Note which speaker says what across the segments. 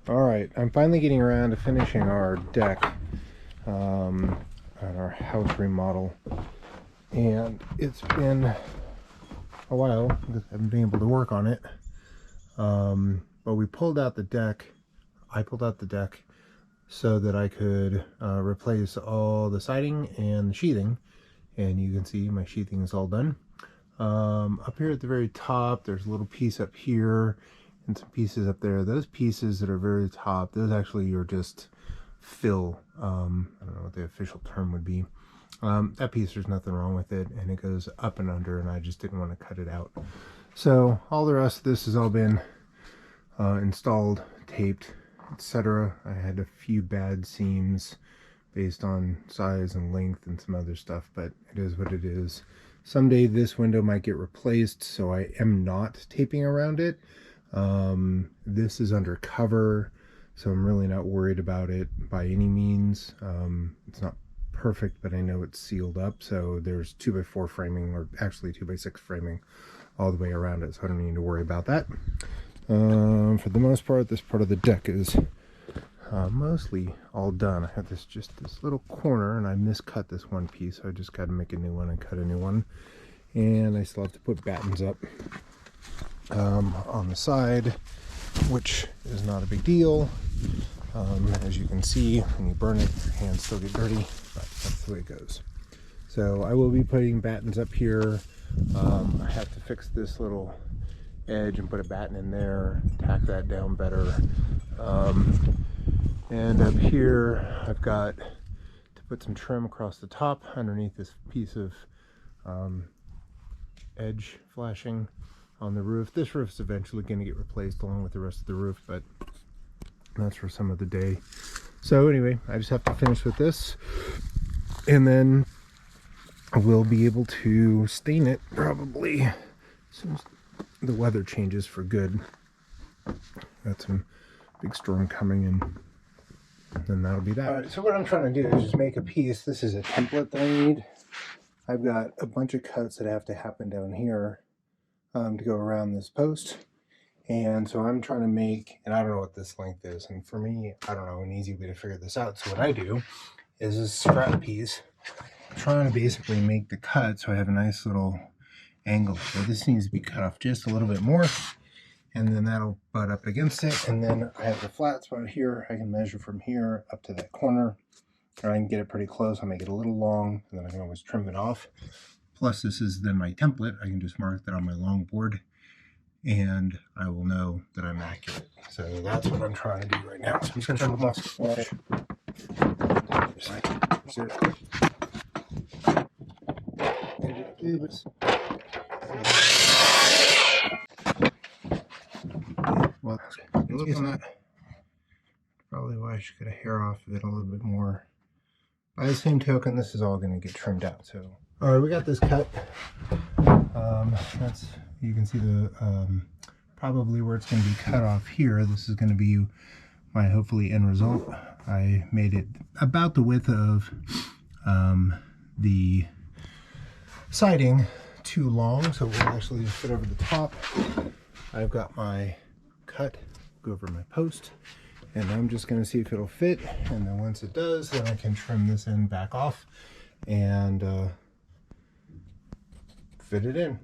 Speaker 1: Alright, I'm finally getting around to finishing our deck on our house remodel. And it's been a while because I haven't been able to work on it. But we pulled out the deck. I pulled out the deck so that I could replace all the siding and the sheathing. And you can see my sheathing is all done. Up here at the very top, there's a little piece up here and some pieces up there. Those pieces that are very top, those actually are just fill. I don't know what the official term would be. That piece, there's nothing wrong with it, and it goes up and under, and I just didn't want to cut it out. So all the rest of this has all been installed, taped, etc. I had a few bad seams based on size and length and some other stuff, but it is what it is. Someday this window might get replaced, so I am not taping around it. This is under cover, so I'm really not worried about it by any means. It's not perfect, but I know it's sealed up, so there's 2x4 framing, or actually 2x6 framing all the way around it, so I don't need to worry about that. For the most part, this part of the deck is mostly all done. I have this little corner, and I miscut this one piece, so I just got to make a new one and cut a new one. And I still have to put battens up on the side, which is not a big deal. As you can see, when you burn it, your hands still get dirty, but that's the way it goes. So I will be putting battens up here. I have to fix this little edge and put a batten in there, tack that down better. And up here, I've got to put some trim across the top underneath this piece of edge flashing on the roof. This roof is eventually going to get replaced along with the rest of the roof, but that's for some other day. So anyway, I just have to finish with this, and then we'll be able to stain it probably as soon as the weather changes for good. Got some big storm coming in, and then that'll be that. All right, so what I'm trying to do is just make a piece. This is a template that I need. I've got a bunch of cuts that have to happen down here to go around this post. And so I'm trying to make, and I don't know what this length is, and for me, I don't know an easy way to figure this out. So what I do is this scrap piece. I'm trying to basically make the cut so I have a nice little angle. So this needs to be cut off just a little bit more, and then that'll butt up against it. And then I have the flat spot here. I can measure from here up to that corner, or I can get it pretty close. I'll make it a little long, and then I can always trim it off. Plus, this is then my template. I can just mark that on my long board, and I will know that I'm accurate. So that's what I'm trying to do right now. So I'm just going to trim the muscle. Well, look on that. Probably why I should get a hair off of it a little bit more. By the same token, this is all going to get trimmed out. So, all right, we got this cut. That's, you can see the probably where it's going to be cut off here. This is going to be my hopefully end result. I made it about the width of the siding, too long, so it will actually just fit over the top. I've got my cut, go over my post, and I'm just going to see if it'll fit, and then once it does, then I can trim this end back off and fit it in.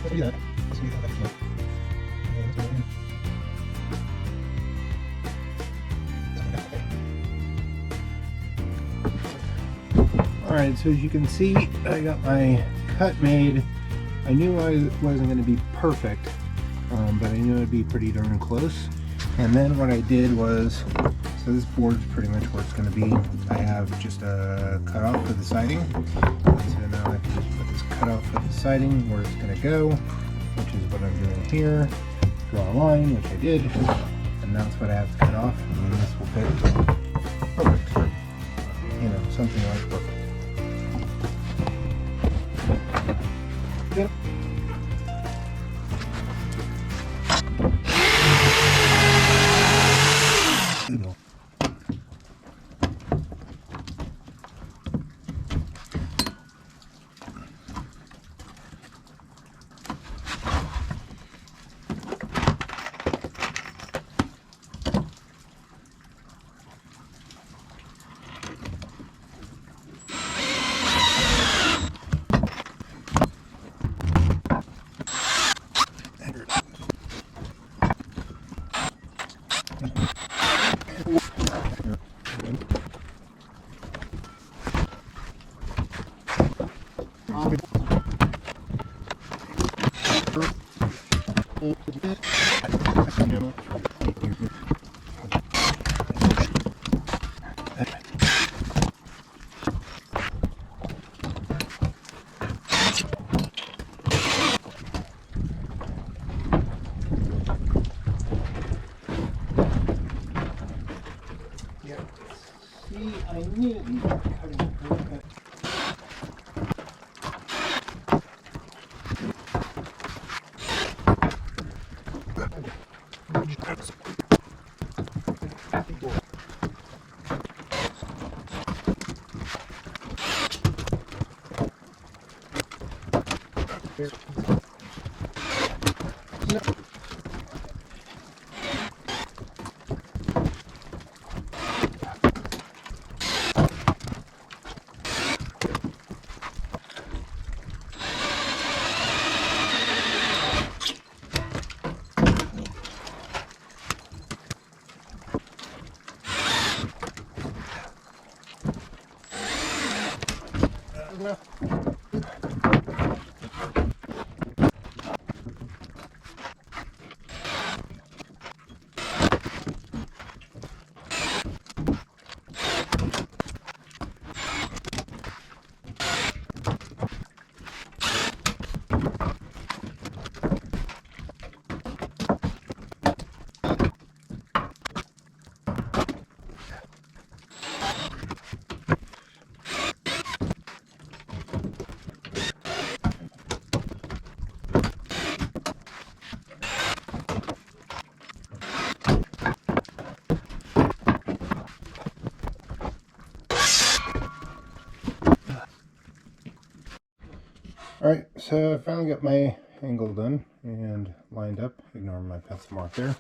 Speaker 1: Do that. See how that's like. Alright, so as you can see, I got my cut made. I knew I wasn't going to be perfect, but I knew it would be pretty darn close. And then what I did was, so this board's pretty much where it's going to be. I have just a cutoff for the siding. So now I can just put this cutoff for the siding where it's going to go, which is what I'm doing here. Draw a line, which I did, and that's what I have to cut off, and this will fit perfect. You know, something like perfect. Yep. See, I knew you were cutting it perfect. Alright, so I finally got my angle done and lined up. Ignore my pencil mark there.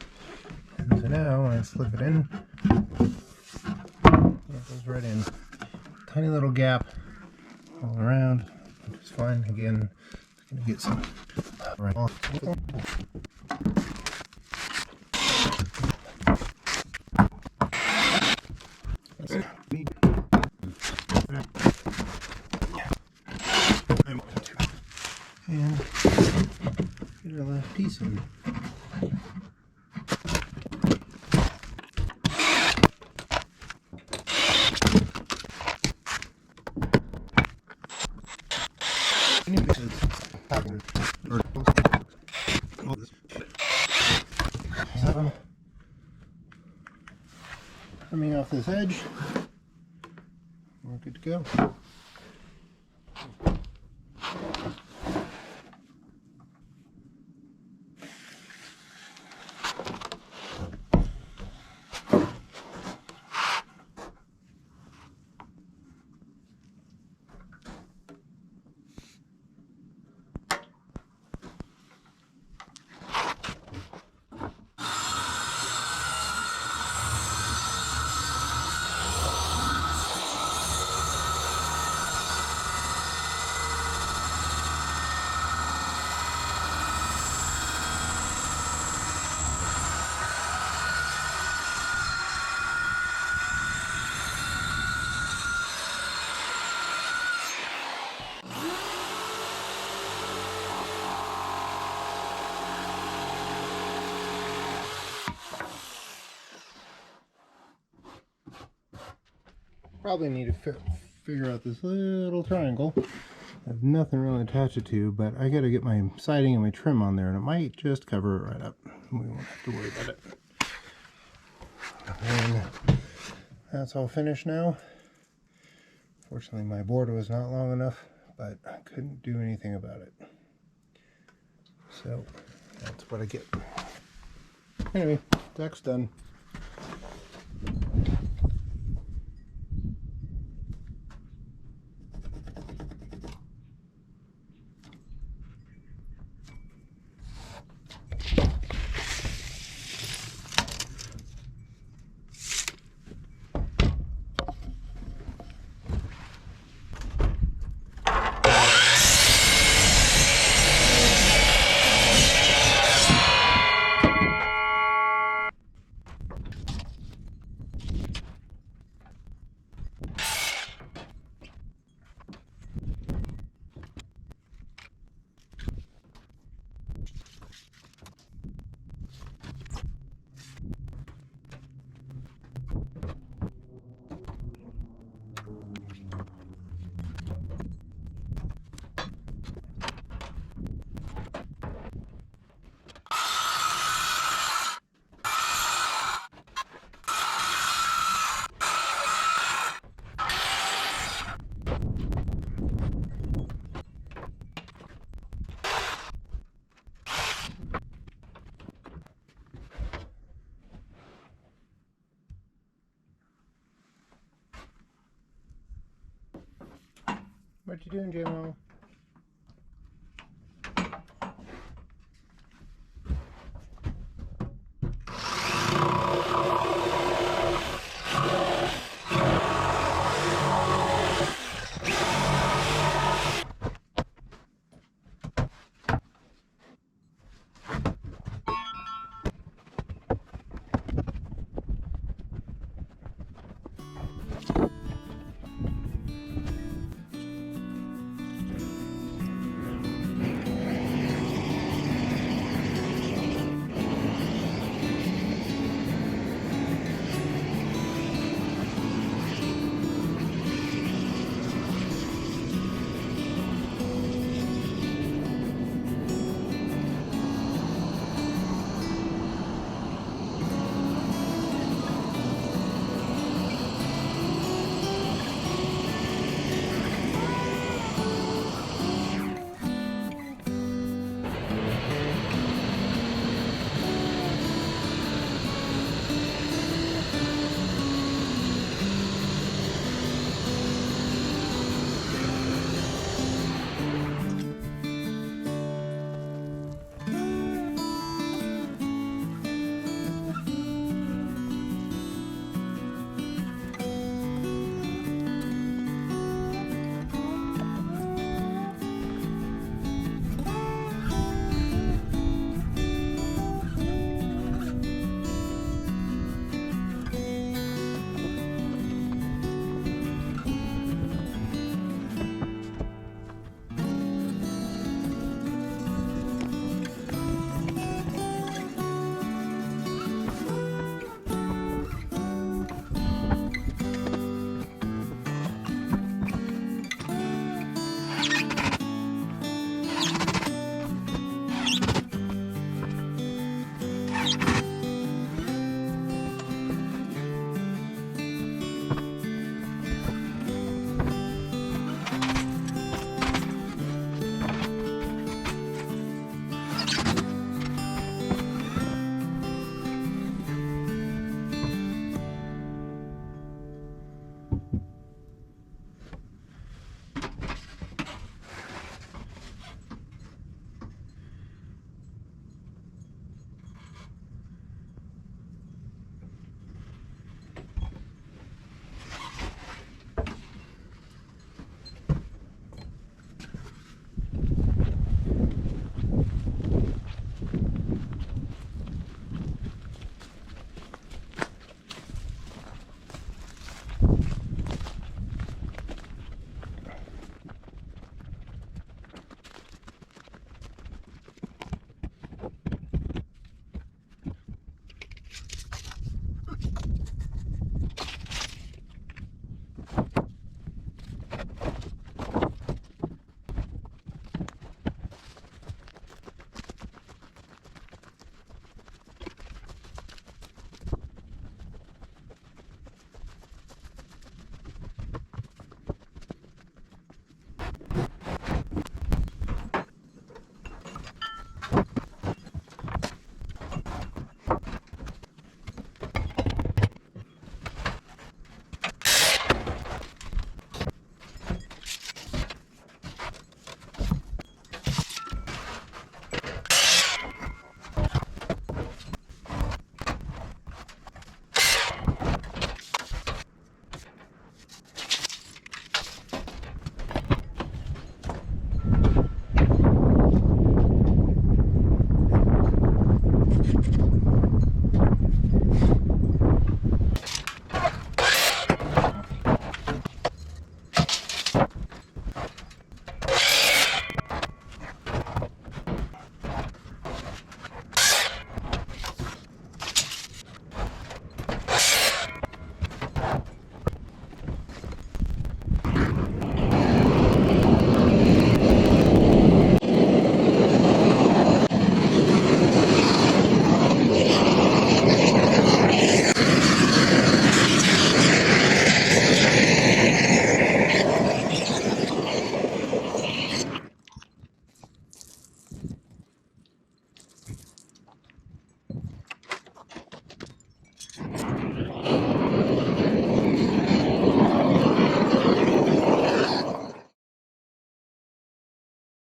Speaker 1: And so now when I slip it in, Goes right in. Tiny little gap all around, which is fine. Again, it's going to get some right off. And get our last piece in. Coming off this edge, we're good to go. Probably need to figure out this little triangle. I have nothing really attached it to, but I gotta get my siding and my trim on there, and it might just cover it right up. We won't have to worry about it. And that's all finished now. Fortunately, my board was not long enough, but I couldn't do anything about it. So that's what I get. Anyway, deck's done. What you doing, JMO?